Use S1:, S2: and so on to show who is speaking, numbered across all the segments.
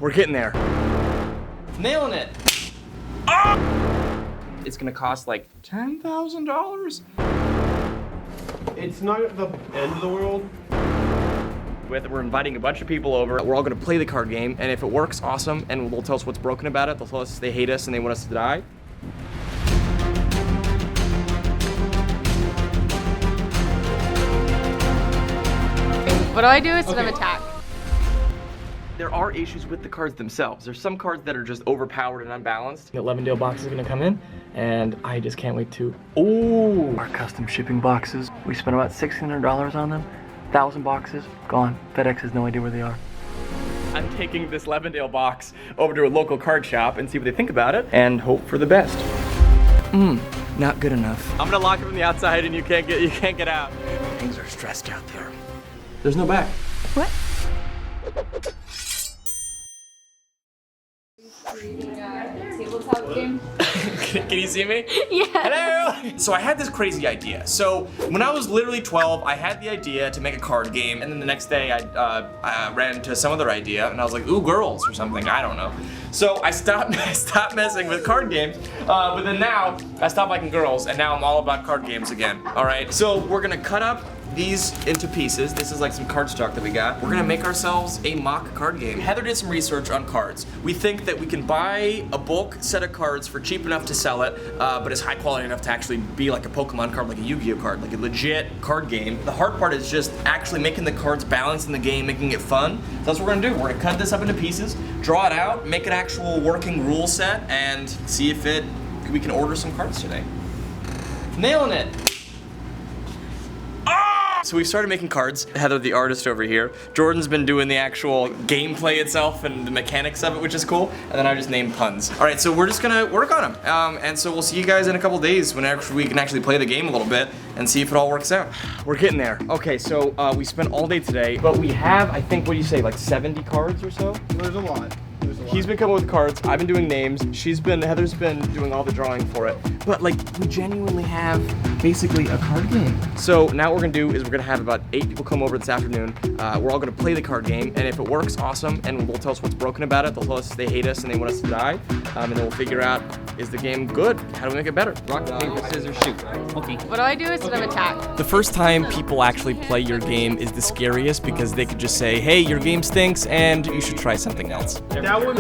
S1: We're getting there. Nailing it. Ah! It's gonna cost like $10,000.
S2: It's not the end of the world.
S1: We're inviting a bunch of people over. We're all gonna play the card game, and if it works, awesome, and they'll tell us what's broken about it. They'll tell us they hate us and they want us to die.
S3: What do I do instead of attack?
S1: There are issues with the cards themselves. There's some cards that are just overpowered and unbalanced. The Levendale box is gonna come in, and I just can't wait to. Oh, our custom shipping boxes. We spent about $1,600 on them. 1,000 boxes, gone. FedEx has no idea where they are. I'm taking this Levendale box over to a local card shop and see what they think about it, and hope for the best. Not good enough. I'm gonna lock it from the outside, and you can't get out. Things are stressed out there. There's no back.
S3: What? Tabletop game.
S1: Can you see me?
S3: Yeah.
S1: Hello! So I had this crazy idea. So when I was literally 12, I had the idea to make a card game, and then the next day I ran into some other idea, and I was like, ooh, girls or something, I don't know. So I stopped messing with card games, but then now I stopped liking girls, and now I'm all about card games again, all right? So we're gonna cut up these into pieces. This is like some cardstock that we got. We're gonna make ourselves a mock card game. Heather did some research on cards. We think that we can buy a bulk set of cards for cheap enough to sell it, but it's high quality enough to actually be like a Pokemon card, like a Yu-Gi-Oh card, like a legit card game. The hard part is just actually making the cards balance in the game, making it fun. So that's what we're gonna do. We're gonna cut this up into pieces, draw it out, make an actual working rule set, and see if we can order some cards today. Nailing it. So we started making cards. Heather, the artist over here. Jordan's been doing the actual gameplay itself and the mechanics of it, which is cool. And then I just named puns. All right, so we're just gonna work on them. And so we'll see you guys in a couple days when we can actually play the game a little bit and see if it all works out. We're getting there. Okay, so we spent all day today, but we have, I think, what do you say, like 70 cards or so?
S2: There's a lot.
S1: He's been coming with cards, I've been doing names, Heather's been doing all the drawing for it. But like, we genuinely have basically a card game. So now what we're gonna do is we're gonna have about 8 people come over this afternoon. We're all gonna play the card game, and if it works, awesome, and they'll tell us what's broken about it. They'll tell us they hate us and they want us to die. And then we'll figure out, is the game good? How do we make it better?
S4: Rock, paper, scissors, shoot. Okay.
S3: What do I do instead of attack?
S1: The first time people actually play your game is the scariest because they could just say, hey, your game stinks and you should try something else.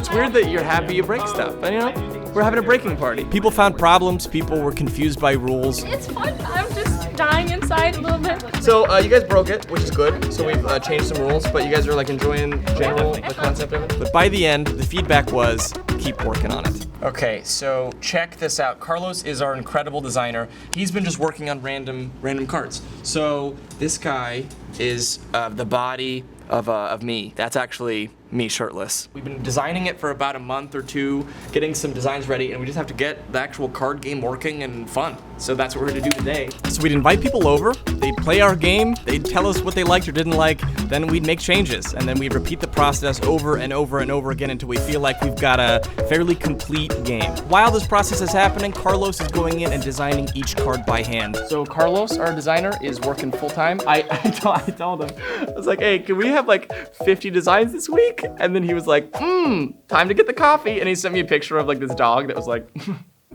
S1: It's weird that you're happy you break stuff, but you know, we're having a breaking party. People found problems, people were confused by rules.
S3: It's fun. I'm just dying inside a little bit.
S1: So you guys broke it, which is good. So we've changed some rules, but you guys are like enjoying the concept of it. But by the end, the feedback was, keep working on it. Okay, so check this out. Carlos is our incredible designer. He's been just working on random cards. So this guy is the body of me. That's actually me shirtless. We've been designing it for about a month or two, getting some designs ready, and we just have to get the actual card game working and fun. So that's what we're gonna do today. So we'd invite people over, they'd play our game, they'd tell us what they liked or didn't like, then we'd make changes, and then we'd repeat the process over and over and over again until we feel like we've got a fairly complete game. While this process is happening, Carlos is going in and designing each card by hand. So Carlos, our designer, is working full time. I told him, I was like, hey, can we have like 50 designs this week? And then he was like, time to get the coffee. And he sent me a picture of like this dog that was like,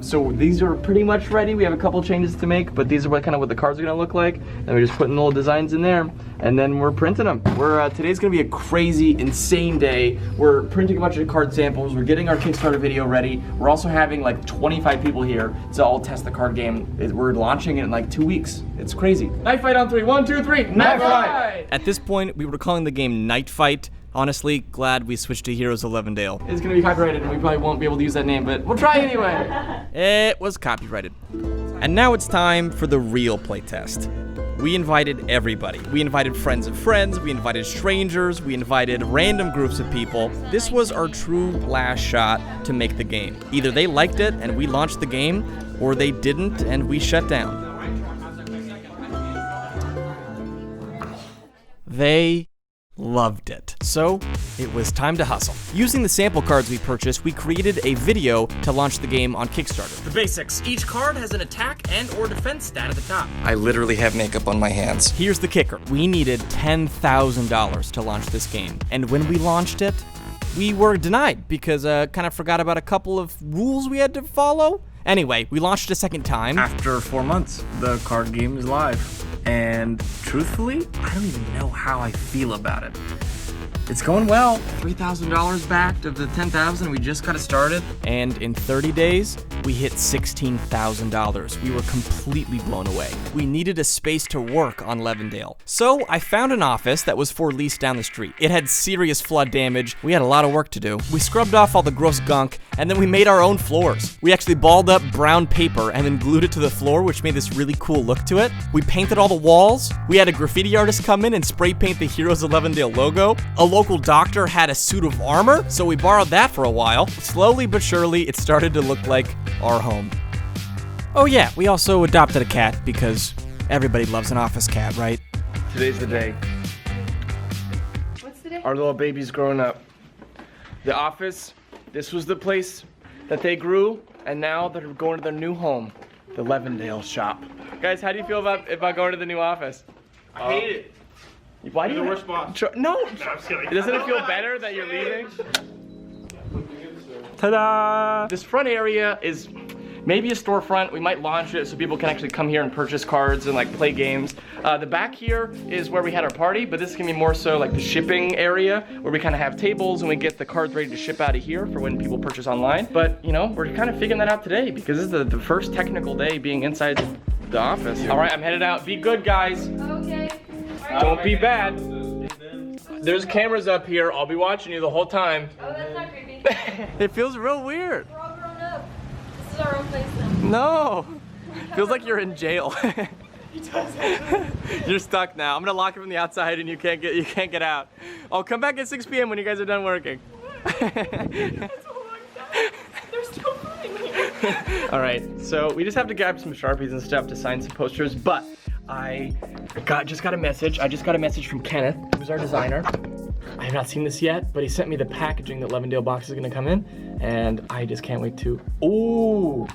S1: So these are pretty much ready. We have a couple changes to make, but these are what the cards are gonna look like. And we're just putting little designs in there, and then we're printing them. Today's gonna be a crazy, insane day. We're printing a bunch of card samples. We're getting our Kickstarter video ready. We're also having like 25 people here to all test the card game. We're launching it in like 2 weeks. It's crazy. Knife fight on 3. 1, 2, 3. Knife fight! At this point, we were calling the game Night Fight. Honestly, glad we switched to Heroes of Levendale. It's gonna be copyrighted and we probably won't be able to use that name, but we'll try anyway. It was copyrighted. And now it's time for the real playtest. We invited everybody. We invited friends of friends, we invited strangers, we invited random groups of people. This was our true last shot to make the game. Either they liked it and we launched the game, or they didn't and we shut down. They loved it. So it was time to hustle. Using the sample cards we purchased, we created a video to launch the game on Kickstarter. The basics. Each card has an attack and or defense stat at the top. I literally have makeup on my hands. Here's the kicker. We needed $10,000 to launch this game. And when we launched it, we were denied because kind of forgot about a couple of rules we had to follow. Anyway, we launched a second time.
S5: After 4 months, the card game is live. And truthfully, I don't even know how I feel about it. It's going well. $3,000 backed of the 10,000. We just got it started.
S1: And in 30 days, we hit $16,000. We were completely blown away. We needed a space to work on Levendale. So I found an office that was for lease down the street. It had serious flood damage. We had a lot of work to do. We scrubbed off all the gross gunk, and then we made our own floors. We actually balled up brown paper and then glued it to the floor, which made this really cool look to it. We painted all the walls. We had a graffiti artist come in and spray paint the Heroes of Levendale logo. A local doctor had a suit of armor, so we borrowed that for a while. Slowly but surely, it started to look like our home. Oh yeah, we also adopted a cat because everybody loves an office cat, right?
S5: Today's the day.
S3: What's the day?
S5: Our little baby's growing up. The office, this was the place that they grew, and now they're going to their new home, the Levendale shop. Guys, how do you feel about going to the new office?
S2: I hate it.
S5: Why do
S2: You're
S5: you?
S2: the worst boss.
S5: No.
S2: I'm just kidding.
S5: Doesn't it feel better that you're leaving? Ta-da! This front area is maybe a storefront. We might launch it so people can actually come here and purchase cards and like play games. The back here is where we had our party, but this is gonna be more so like the shipping area where we kind of have tables and we get the cards ready to ship out of here for when people purchase online. But you know, we're kind of figuring that out today because this is the first technical day being inside the office. All right, I'm headed out. Be good, guys.
S3: Okay.
S5: Don't be bad. There's cameras up here. I'll be watching you the whole time.
S3: Oh, that's not creepy.
S1: It feels real weird.
S3: We're all grown up. This is our own place now.
S1: No. Feels like you're in jail. You're stuck now. I'm gonna lock you from the outside and you can't get out. I'll come back at 6 p.m. when you guys are done working.
S3: They're still finding me.
S5: All right, so we just have to grab some Sharpies and stuff to sign some posters, but I just got a message. I just got a message from Kenneth, who's our designer. I have not seen this yet, but he sent me the packaging that Levendale box is gonna come in, and I just can't wait to, ooh.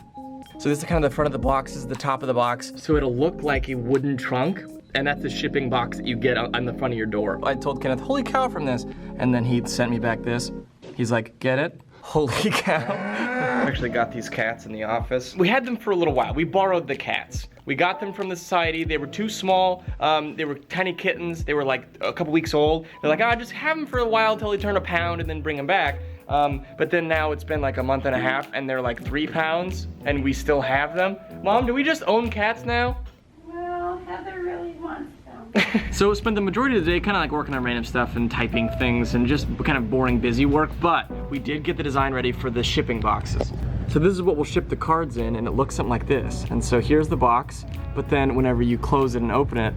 S5: So this is kind of the front of the box, this is the top of the box. So it'll look like a wooden trunk, and that's the shipping box that you get on the front of your door. I told Kenneth, holy cow from this, and then he sent me back this. He's like, get it? Holy cow. I actually got these cats in the office. We had them for a little while. We borrowed the cats. We got them from the society. They were too small. They were tiny kittens. They were like a couple weeks old. They're like, just have them for a while until they turn a pound and then bring them back. But then now it's been like a month and a half and they're like 3 pounds and we still have them. Mom, do we just own cats now?
S3: Well, Heather really wants them.
S5: So we spent the majority of the day kind of like working on random stuff and typing things and just kind of boring busy work, but we did get the design ready for the shipping boxes. So this is what we'll ship the cards in, and it looks something like this. And so here's the box, but then whenever you close it and open it,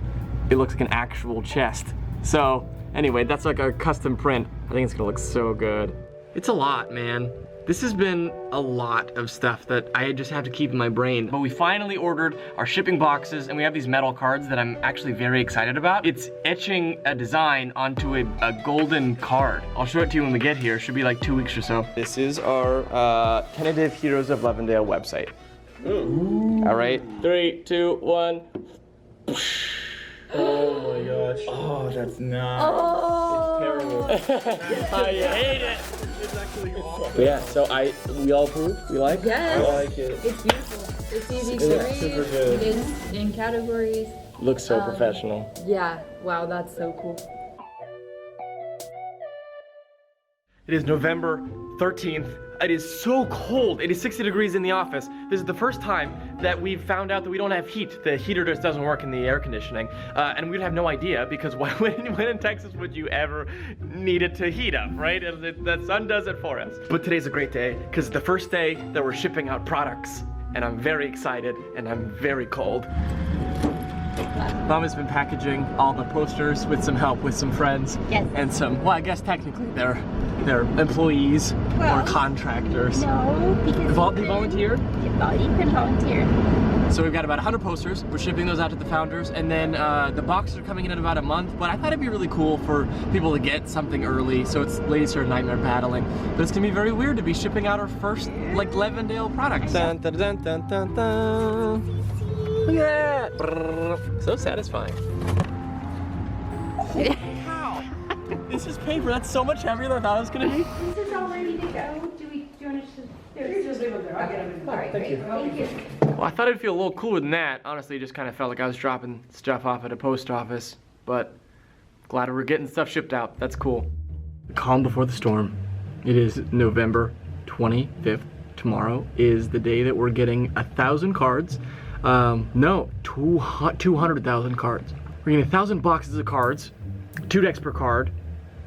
S5: it looks like an actual chest. So anyway, that's like our custom print. I think it's gonna look so good. It's a lot, man. This has been a lot of stuff that I just have to keep in my brain. But we finally ordered our shipping boxes and we have these metal cards that I'm actually very excited about. It's etching a design onto a golden card. I'll show it to you when we get here. It should be like 2 weeks or so. This is our tentative Heroes of Levendale website. Ooh. All right, 3, 2, 1.
S2: Oh my gosh.
S5: Oh, that's not.
S3: Oh.
S2: It's terrible.
S5: I hate it.
S2: It's actually awesome.
S5: But yeah, so we all approve? We like?
S3: Yes.
S2: I like it.
S3: It's beautiful. It's easy to
S2: It's
S3: read.
S2: super good.
S3: It's in categories.
S5: Looks so professional.
S3: Yeah. Wow, that's so cool.
S5: It is November 13th. It is so cold. It is 60 degrees in the office. This is the first time that we've found out that we don't have heat. The heater just doesn't work in the air conditioning. And we'd have no idea because when in Texas would you ever need it to heat up, right? The sun does it for us. But today's a great day because it's the first day that we're shipping out products. And I'm very excited and I'm very cold. Mom has been packaging all the posters with some help with some friends.
S3: Yes.
S5: And some, well, I guess technically they're employees or contractors.
S3: No, because
S5: They volunteered?
S3: you can volunteer.
S5: So we've got about 100 posters. We're shipping those out to the founders, and then the boxes are coming in about a month. But I thought it'd be really cool for people to get something early, so it's ladies who are nightmare battling. But it's gonna be very weird to be shipping out our first like Levendale products. Dun, dun, dun, dun, dun, dun. Look at that! Brrr. So satisfying. This is paper. That's so much heavier than I thought it was gonna be.
S3: This is all ready to go. Do you want us to? You just leave it there. I'll get it. All right,
S5: Thank you.
S3: Thank you.
S5: Well, I thought it'd feel a little cooler than that. Honestly, it just kind of felt like I was dropping stuff off at a post office. But glad we're getting stuff shipped out. That's cool. The calm before the storm. It is November 25th. Tomorrow is the day that we're getting 1,000 cards. No, 200,000 cards. We're getting 1,000 boxes of cards, 2 decks per card,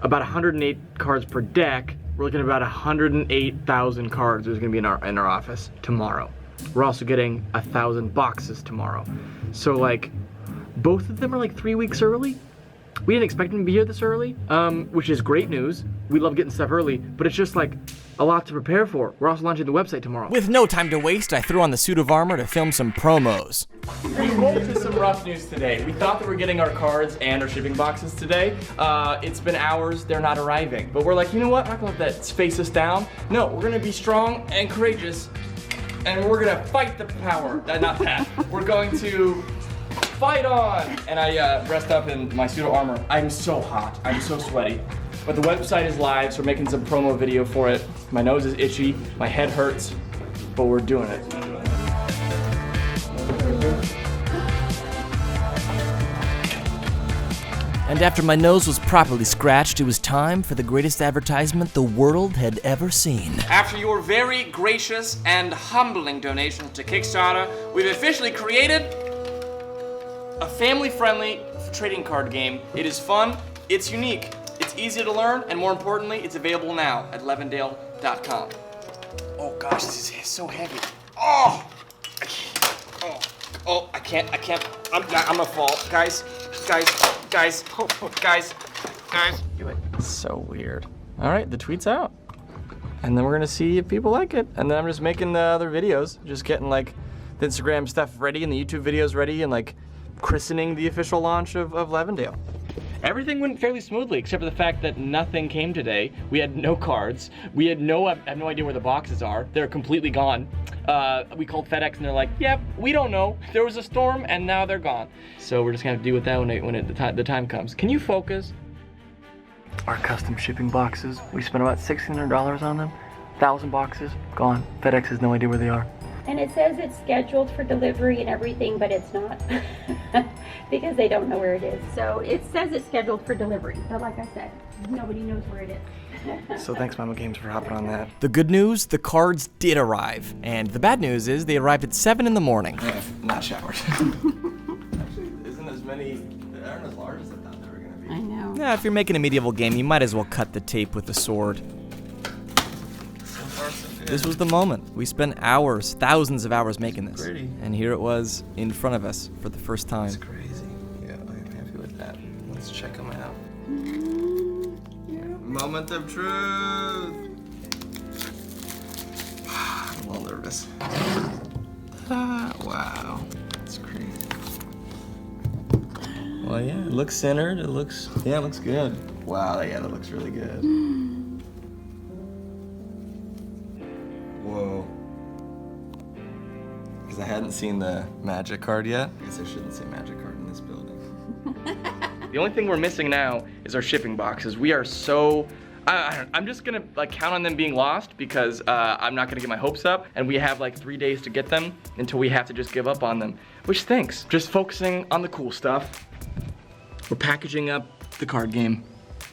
S5: about 108 cards per deck. We're looking at about 108,000 cards there's gonna be in our office tomorrow. We're also getting 1,000 boxes tomorrow. So like, both of them are like 3 weeks early. We didn't expect them to be here this early, which is great news. We love getting stuff early, but it's just like a lot to prepare for. We're also launching the website tomorrow.
S1: With no time to waste, I threw on the suit of armor to film some promos.
S5: We rolled into some rough news today. We thought that we're getting our cards and our shipping boxes today. It's been hours, they're not arriving. But we're like, you know what? I'm not gonna let that face us down. No, we're gonna be strong and courageous, and we're gonna fight the power. Not that. We're going to fight on! And I dressed up in my suit of armor. I'm so hot, I'm so sweaty. But the website is live, so we're making some promo video for it. My nose is itchy, my head hurts, but we're doing it.
S1: And after my nose was properly scratched, it was time for the greatest advertisement the world had ever seen. After your very gracious and humbling donations to Kickstarter, we've officially created a family-friendly trading card game. It is fun, it's unique, it's easy to learn, and more importantly, it's available now at Levendale.com. Oh gosh, this is so heavy. Oh! I can't. I'm gonna fall. Guys. Do it. So weird. All right, the tweet's out. And then we're gonna see if people like it. And then I'm just making the other videos, just getting like the Instagram stuff ready and the YouTube videos ready and like christening the official launch of Levendale. Everything went fairly smoothly, except for the fact that nothing came today. We had no cards. I have no idea where the boxes are. They're completely gone. We called FedEx and they're like, yep, we don't know. There was a storm and now they're gone. So we're just gonna have to deal with that when the time comes. Can you focus? Our custom shipping boxes, we spent about $1,600 on them. 1,000 boxes, gone. FedEx has no idea where they are.
S3: And it says it's scheduled for delivery and everything, but it's not because they don't know where it is. So it says it's scheduled for delivery, but like I said, nobody knows where it is.
S5: So thanks, ParkerGames, for hopping on that.
S1: The good news, the cards did arrive. And the bad news is they arrived at 7 in the morning.
S5: Not showered. Actually, they aren't as large as I thought they were gonna be.
S3: I know.
S1: Yeah, if you're making a medieval game, you might as well cut the tape with a sword. This was the moment. We spent hours, thousands of hours making this.
S5: Pretty.
S1: And here it was in front of us for the first time.
S5: That's crazy. Yeah, I'm happy with that. Let's check them out. Moment of truth. I'm a little nervous. Wow. That's crazy. Well, yeah, it looks centered. It looks good. Wow, yeah, that looks really good. Whoa. Because I hadn't seen the magic card yet. I guess I shouldn't say magic card in this building. The only thing we're missing now is our shipping boxes. We are so... I'm just gonna like count on them being lost because I'm not gonna get my hopes up, and we have like 3 days to get them until we have to just give up on them, which stinks. Just focusing on the cool stuff. We're packaging up the card game.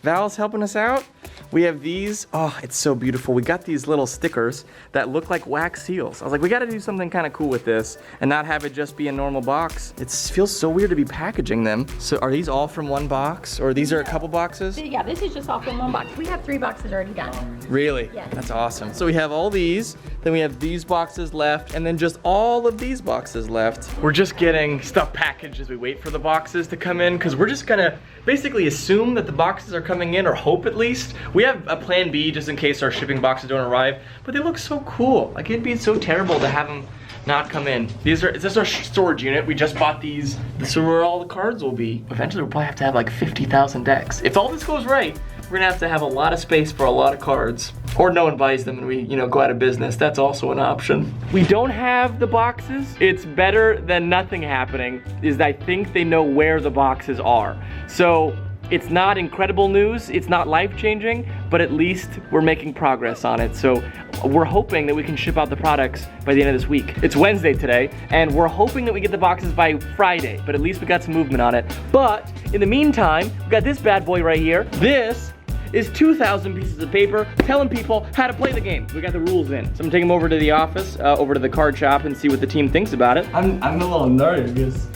S5: Val's helping us out. We have these, oh, it's so beautiful. We got these little stickers that look like wax seals. I was like, we gotta do something kind of cool with this and not have it just be a normal box. It feels so weird to be packaging them. So are these all from one box, or these are a couple boxes?
S3: Yeah, this is just all from one box. We have 3 boxes already done.
S1: Really?
S3: Yes.
S1: That's awesome. So we have all these, then we have these boxes left, and then just all of these boxes left. We're just getting stuff packaged as we wait for the boxes to come in, because we're just gonna basically assume that the boxes are coming in, or hope at least. We have a plan B just in case our shipping boxes don't arrive, but they look so cool. Like, it'd be so terrible to have them not come in. This is our storage unit. We just bought these. This is where all the cards will be. Eventually we'll probably have to have like 50,000 decks. If all this goes right, we're gonna have a lot of space for a lot of cards. Or no one buys them and we, go out of business. That's also an option. We don't have the boxes. It's better than nothing happening, is I think they know where the boxes are. So
S5: It's not incredible news, it's not life-changing, but at least we're making progress on it. So we're hoping that we can ship out the products by the end of this week. It's Wednesday today, and we're hoping that we get the boxes by Friday, but at least we got some movement on it. But in the meantime, we got this bad boy right here. This is 2,000 pieces of paper telling people how to play the game. We got the rules in. So I'm taking them over to the office, over to the card shop, and see what the team thinks about it. I'm a little nervous.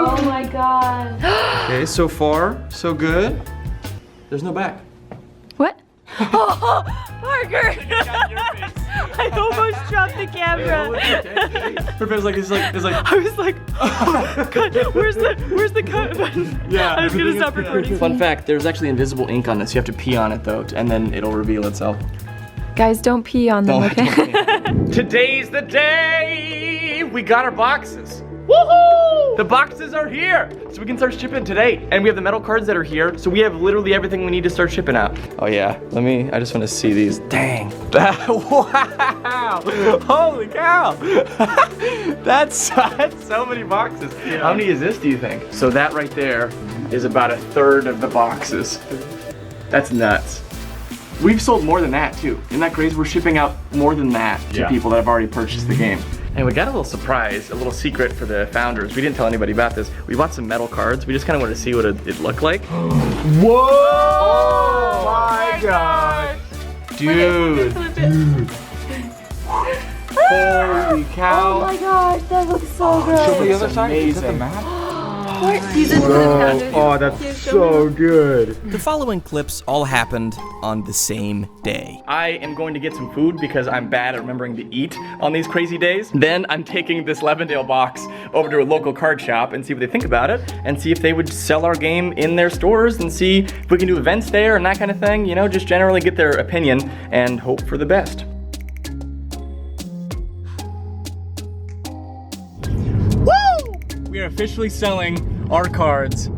S3: Oh my god.
S1: Okay, so far, so good. There's no back.
S3: What? Oh, Parker! I almost dropped the camera.
S1: It's like,
S3: I was like, oh, God, where's the cut button?
S1: yeah.
S3: I was gonna stop recording.
S1: Fun fact, there's actually invisible ink on this. You have to pee on it though, and then it'll reveal itself.
S6: Guys, don't pee on them, okay?
S5: Today's the day! We got our boxes. Woohoo! The boxes are here! So we can start shipping today. And we have the metal cards that are here, so we have literally everything we need to start shipping out. Oh yeah, I just want to see these. Dang. Wow! Holy cow! That's so many boxes. Yeah. How many is this, do you think? So that right there is about 1/3 of the boxes. That's nuts. We've sold more than that too. Isn't that crazy? We're shipping out more than that to people that have already purchased the game. And we got a little surprise, a little secret for the founders. We didn't tell anybody about this. We bought some metal cards. We just kind of wanted to see what it looked like. Whoa! Oh my god! Dude. Holy cow.
S3: Oh my gosh, that looks so good.
S5: Show me the other side. Amazing.
S2: Oh, that's so good.
S1: The following clips all happened on the same day.
S5: I am going to get some food because I'm bad at remembering to eat on these crazy days. Then I'm taking this Levendale box over to a local card shop and see what they think about it and see if they would sell our game in their stores and see if we can do events there and that kind of thing. You know, just generally get their opinion and hope for the best. We are officially selling our cards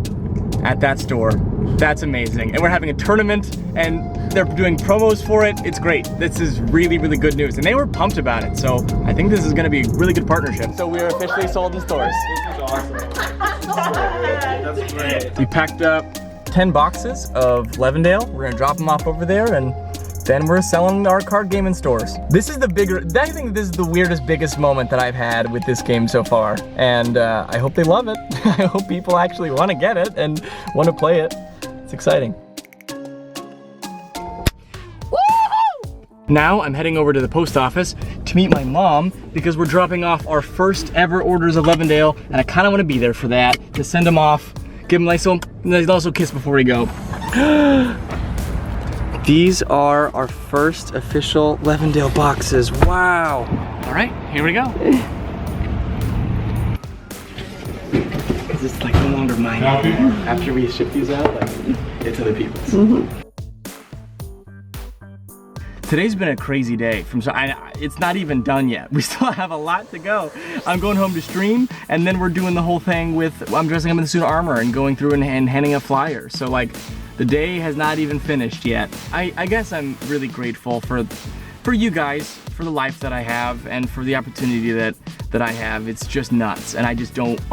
S5: at that store. That's amazing. And we're having a tournament and they're doing promos for it. It's great. This is really, really good news. And they were pumped about it. So I think this is gonna be a really good partnership. So we are officially sold in stores.
S2: This is awesome. That's great.
S5: We packed up 10 boxes of Levendale. We're gonna drop them off over there and then we're selling our card game in stores. This is I think this is the weirdest, biggest moment that I've had with this game so far. And I hope they love it. I hope people actually want to get it and want to play it. It's exciting. Woo-hoo! Now I'm heading over to the post office to meet my mom because we're dropping off our first ever orders of Levendale, and I kind of want to be there for that, to send them off, give them a nice little kiss before we go. These are our first official Levendale boxes. Wow. All right, here we go. Is this like no longer mine? After we ship these out, like it's other people's. Mm-hmm. Today's been a crazy day. It's not even done yet. We still have a lot to go. I'm going home to stream, and then we're doing the whole thing with, I'm dressing up in the suit of armor and going through and handing out flyers. So like, the day has not even finished yet. I guess I'm really grateful for you guys, for the life that I have, and for the opportunity that I have. It's just nuts, and I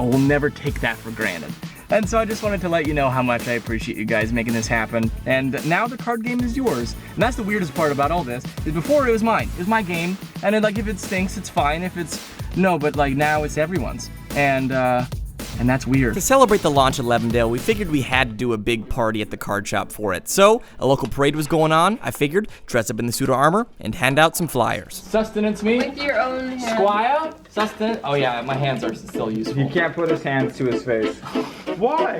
S5: will never take that for granted. And so I just wanted to let you know how much I appreciate you guys making this happen. And now the card game is yours. And that's the weirdest part about all this, is before it was mine. It was my game, and then, like, if it stinks, it's fine. If it's, no, but like now it's everyone's. And that's weird.
S1: To celebrate the launch of Levendale, we figured we had to do a big party at the card shop for it. So, a local parade was going on. I figured, dress up in the suit of armor and hand out some flyers.
S5: Sustenance me.
S6: With your own hand.
S5: Squire. Sustenance. Oh yeah, my hands are still useful.
S2: He can't put his hands to his face. Why?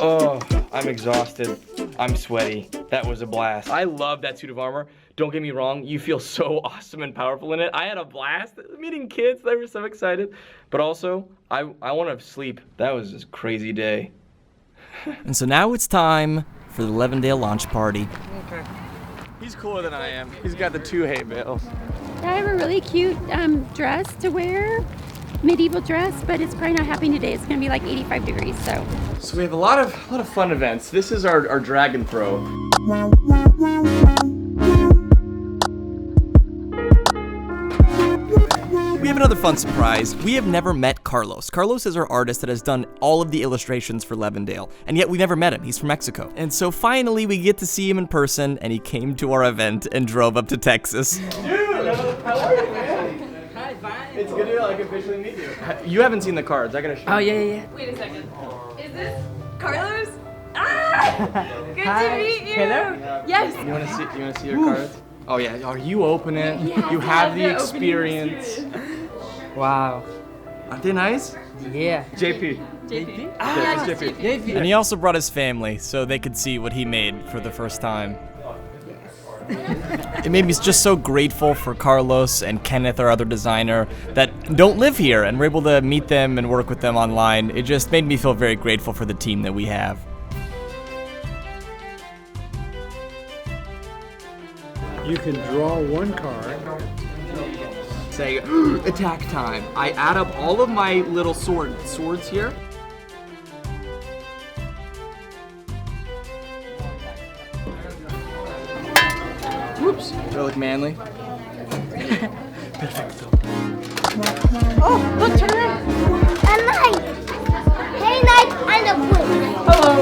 S5: Oh, I'm exhausted. I'm sweaty. That was a blast. I love that suit of armor. Don't get me wrong, you feel so awesome and powerful in it. I had a blast meeting kids. They were so excited. But also, I want to sleep. That was just a crazy day.
S1: And so now it's time for the Levendale launch party.
S5: Okay. He's cooler than I am. He's got the 2 hay bales.
S3: I have a really cute dress to wear. medieval dress, but it's probably not happening today. It's gonna be like 85 degrees, so.
S1: So we have a lot of fun events. This is our dragon throw. We have another fun surprise. We have never met Carlos. Carlos is our artist that has done all of the illustrations for Levendale, and yet we never met him. He's from Mexico. And so finally we get to see him in person, and he came to our event and drove up to Texas. Dude, how are you, man? Hi, fine. It's good to officially meet you. You haven't seen the cards. I gotta show you.
S6: Oh, yeah.
S7: Wait a second. Is this Carlos? Ah! Good to meet you.
S6: Hello?
S7: Yes.
S1: You wanna see your cards? Oh yeah. Oh, you open it. You have the experience.
S6: Wow.
S1: Aren't they nice?
S6: Yeah.
S1: JP.
S6: Ah,
S1: It's JP. And he also brought his family so they could see what he made for the first time. It made me just so grateful for Carlos and Kenneth, our other designer, that don't live here, and we're able to meet them and work with them online. It just made me feel very grateful for the team that we have.
S8: You can draw one card.
S1: Say, attack time. I add up all of my little swords here. Whoops. Do I look manly?
S7: Oh, look, turn around.
S9: A knife! Hey, knife and a book.
S7: Hello.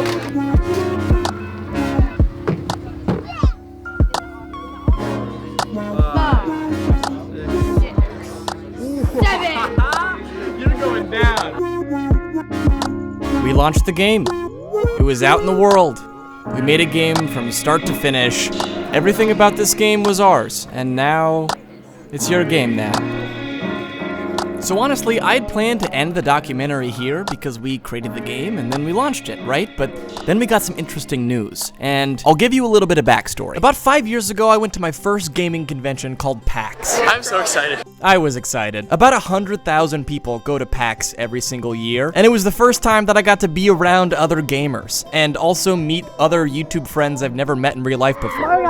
S1: You're going down. We launched the game. It was out in the world. We made a game from start to finish. Everything about this game was ours, and now it's your game now. So honestly, I'd planned to end the documentary here because we created the game and then we launched it, right? But then we got some interesting news, and I'll give you a little bit of backstory. About 5 years ago, I went to my first gaming convention called PAX.
S5: I'm so excited.
S1: I was excited. About 100,000 people go to PAX every single year, and it was the first time that I got to be around other gamers and also meet other YouTube friends I've never met in real life before.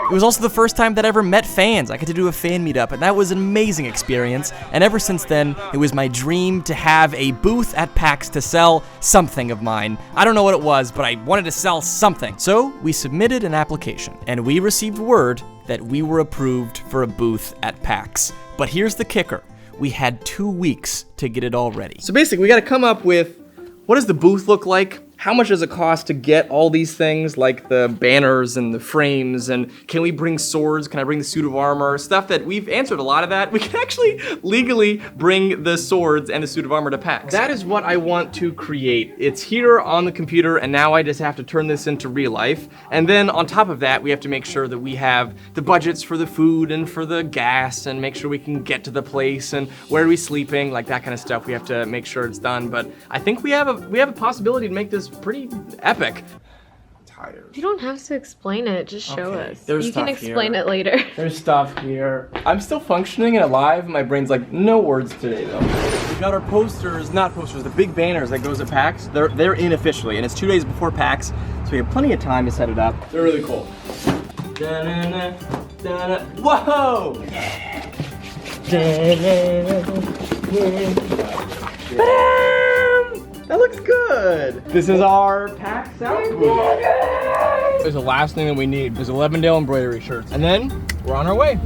S1: It was also the first time that I ever met fans. I got to do a fan meetup, and that was an amazing experience. And ever since then, it was my dream to have a booth at PAX to sell something of mine. I don't know what it was, but I wanted to sell something. So we submitted an application, and we received word that we were approved for a booth at PAX. But here's the kicker. We had 2 weeks to get it all ready. So basically, we got to come up with, what does the booth look like? How much does it cost to get all these things, like the banners and the frames, and can we bring swords? Can I bring the suit of armor? Stuff that we've answered a lot of that. We can actually legally bring the swords and the suit of armor to PAX. That is what I want to create. It's here on the computer, and now I just have to turn this into real life. And then on top of that, we have to make sure that we have the budgets for the food and for the gas, and make sure we can get to the place, and where are we sleeping, like that kind of stuff. We have to make sure it's done. But I think we have a possibility to make this pretty epic.
S7: You don't have to explain it, just show us.
S1: There's
S7: You can
S1: stuff
S7: explain
S1: here.
S7: it later.
S1: There's stuff here. I'm still functioning and alive. My brain's like, no words today though. We got our posters, not posters, the big banners that goes at PAX. They're in officially, and it's 2 days before PAX, so we have plenty of time to set it up. They're really cool. Da-na-na, da-na. Whoa! That looks good. This is our PAX out booth. It's the last thing that we need. There's a Levendale embroidery shirts. And then we're on our way.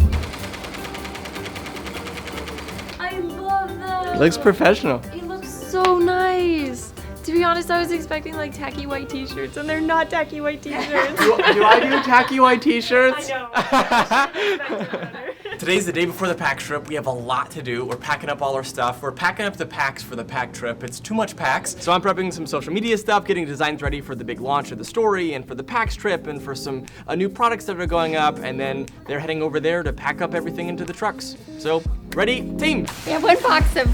S7: I love that.
S1: It looks professional.
S7: It looks so nice. To be honest, I was expecting like tacky white t-shirts, and they're not tacky white t-shirts.
S1: Do I do tacky white t-shirts?
S7: I know.
S1: Today's the day before the PAX trip. We have a lot to do. We're packing up all our stuff. We're packing up the packs for the PAX trip. It's too much packs. So I'm prepping some social media stuff, getting designs ready for the big launch of the story and for the PAX trip and for some new products that are going up. And then they're heading over there to pack up everything into the trucks. So, ready, team?
S3: We have 1 box of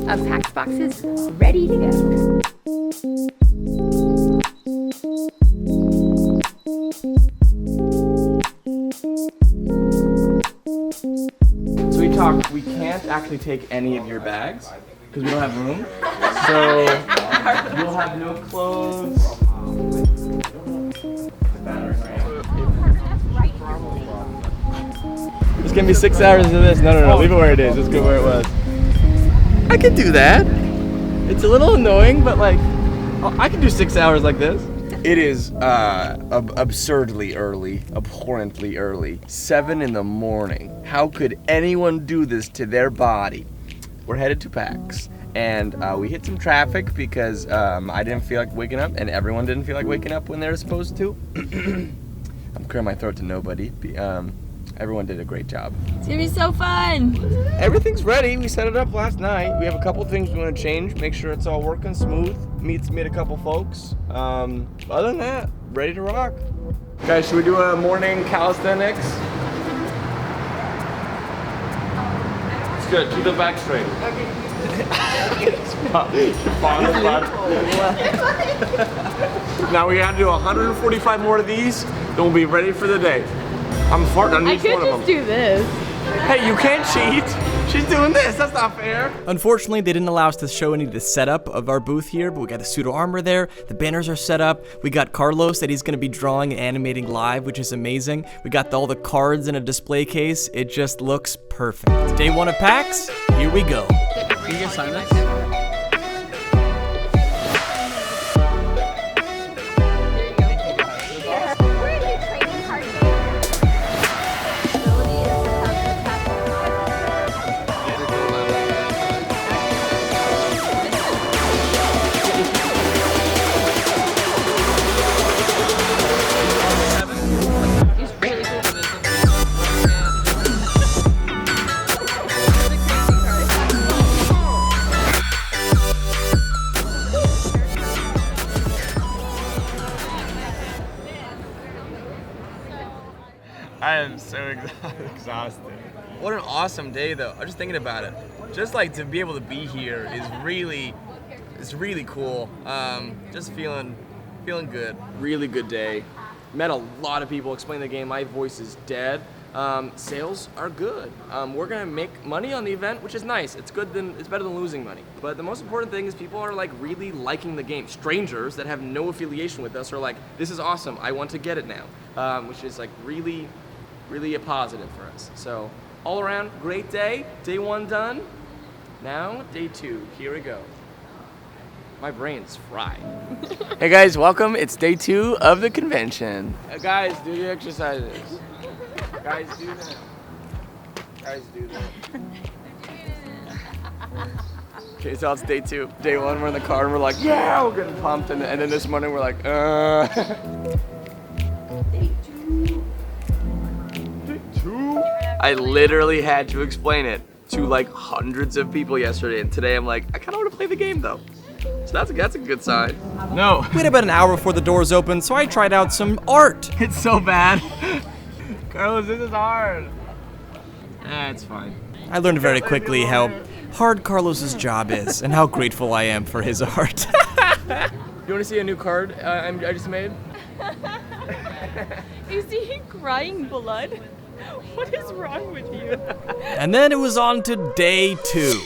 S3: PAX boxes ready to go.
S1: So we talked, we can't actually take any of your bags because we don't have room. So you'll have no clothes.
S5: It's gonna be 6 hours of this. No, leave it where it is. Let's go where it was. I can do that. It's a little annoying, but like, I can do 6 hours like this. It is absurdly early, abhorrently early. 7 in the morning. How could anyone do this to their body? We're headed to PAX, and we hit some traffic because I didn't feel like waking up, and everyone didn't feel like waking up when they were supposed to. I'm clearing my throat to nobody. Everyone did a great job.
S7: It's gonna be so fun.
S5: Everything's ready. We set it up last night. We have a couple things we want to change, make sure it's all working smooth. Meet a couple folks. Other than that, ready to rock. Guys, should we do a morning calisthenics? It's good. Keep the back straight. Now we have to do 145 more of these, then we'll be ready for the day. I'm farting on each one of them. I could just
S7: do this.
S5: Hey, you can't cheat. She's doing this. That's not fair.
S1: Unfortunately, they didn't allow us to show any of the setup of our booth here, but we got the pseudo armor there. The banners are set up. We got Carlos that he's going to be drawing and animating live, which is amazing. We got all the cards in a display case. It just looks perfect. Day 1 of PAX. Here we go.
S4: Can you guys sign this?
S5: I am so exhausted. What an awesome day, though. I'm just thinking about it. Just like to be able to be here is really, it's really cool. Just feeling good. Really good day. Met a lot of people. Explained the game. My voice is dead. Sales are good. We're gonna make money on the event, which is nice. It's good. It's better than losing money. But the most important thing is people are like really liking the game. Strangers that have no affiliation with us are like, this is awesome. I want to get it now, which is like really a positive for us. So all around, great day. Day 1 done. Now day 2. Here we go. My brain's fried. Hey guys, welcome. It's day 2 of the convention. Guys, do the exercises. Guys, do that. Guys, do that. Okay, so it's day 2. Day 1, we're in the car and we're like, yeah, we're getting pumped. And then this morning we're like, I literally had to explain it to like hundreds of people yesterday, and today I'm like, I kind of want to play the game though. So that's a good sign. No.
S1: We had about an hour before the doors opened, so I tried out some art.
S5: It's so bad. Carlos, this is hard. It's fine.
S1: I learned very quickly how hard Carlos's job is and how grateful I am for his art.
S5: You want to see a new card I just made?
S7: Is he crying blood? What is wrong with you?
S1: And then it was on to day 2.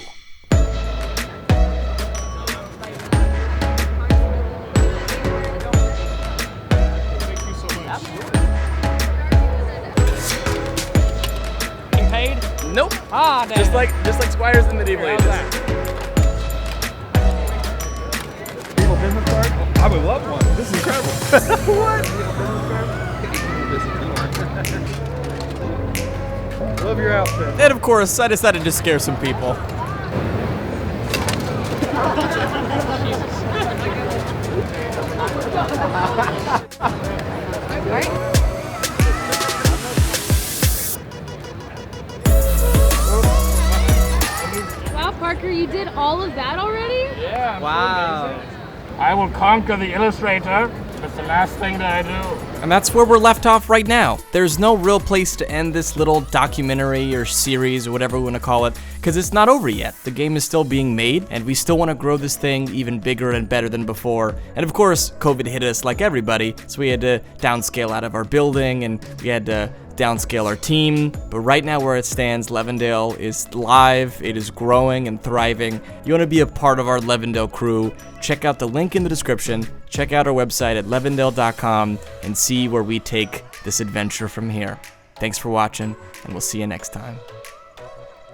S4: Paid?
S5: Nope.
S4: Ah, damn.
S5: Just like Squires in medieval ages.
S2: People business card? I would love one. This is incredible. Love your outfit.
S1: And of course, I decided to scare some people.
S7: Wow, Parker, you did all of that already?
S2: Yeah.
S6: Wow.
S2: I will conquer the illustrator. That's the last thing that I do.
S1: And that's where we're left off right now. There's no real place to end this little documentary or series or whatever we want to call it, because it's not over yet. The game is still being made, and we still want to grow this thing even bigger and better than before. And of course, COVID hit us like everybody, so we had to downscale out of our building, and we had to downscale our team. But right now where it stands, Levendale is live, it is growing and thriving. You want to be a part of our Levendale crew, check out the link in the description, check out our website at levendale.com, and see where we take this adventure from here. Thanks for watching, and we'll see you next time.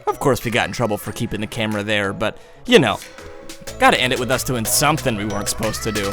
S1: Of course, we got in trouble for keeping the camera there, but, you know, gotta end it with us doing something we weren't supposed to do.